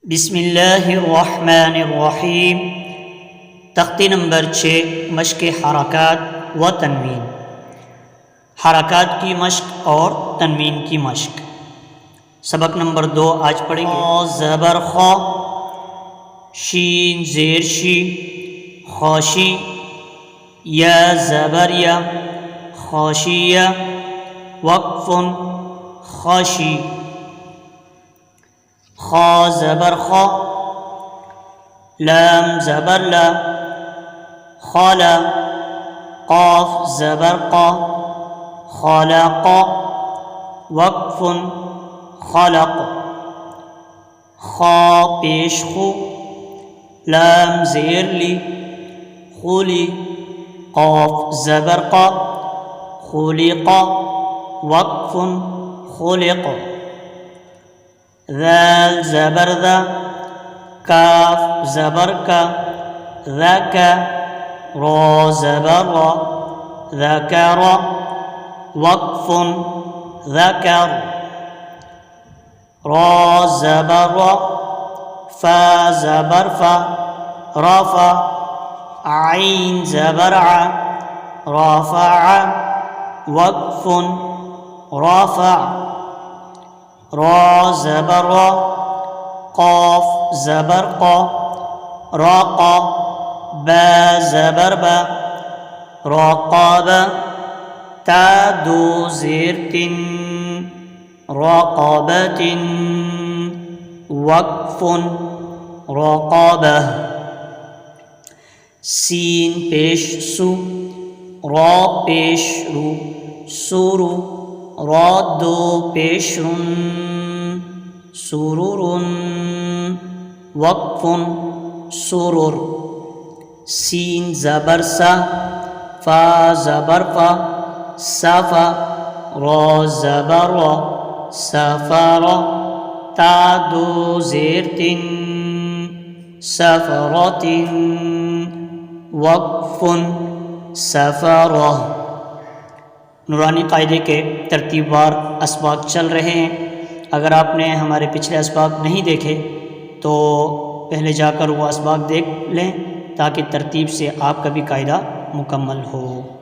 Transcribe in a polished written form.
बिस्मिल्लाहिर्रहमानिर्रहीम। तख्ती नंबर 6 मश्क हरकत व तनवीन। हरकत की मश्क और तनवीन की मश्क। सबक नंबर 2 आज पढ़ेंगे। ज़बर ख, शीन ज़ेर शी, खौशी। या ज़बर या, खौशिया। वक्फ़ुन, खौशी। खा ज़बर खा, लाम ज़बर ला, खाला। क़ाफ ज़बर क़ा, खालक़। वक्फ़ुन, खलक़। खा पेश खु, लाम ज़ेर ली, खुली। क़ाफ ज़बर क़ा, खुलिक़। वक्फ़ुन, खुलिक़। ज़ाल ज़बर ज़ा, काफ ज़बर का, ज़का। रा ज़बर रा, ज़कर। वक्फ़ुन, ज़कर। रा ज़बर रा, फ़ा ज़बर फ़ा, रफ़ा। आइन ज़बर आ, रफ़अ। वक्फ़ुन, रफ़अ। रा ज़बर रा, क़ाफ ज़बर क़ा, राक़। बा ज़बर बा, राक़ब। ता दो ज़ेर तिन, राक़बतिन। वक्फ़ुन, राक़बह। सीन पेश सु, रा पेश रु, सुरु। रा दो पेश रुन, सुरुरुन। वक्फ़ुन, सुरुर। सीन ज़बर सा, फ़ा ज़बर फ़ा, सफ़ा। रा ज़बर रा, सफ़र। ता दो ज़ेर तिन, सफ़रतिन। वक्फ़ुन, सफ़रह। नूरानी क़ायदे के तरतीबवार असबाक चल रहे हैं। अगर आपने हमारे पिछले असबाक नहीं देखे तो पहले जाकर वो असबाक देख लें ताकि तरतीब से आपका भी कायदा मुकम्मल हो।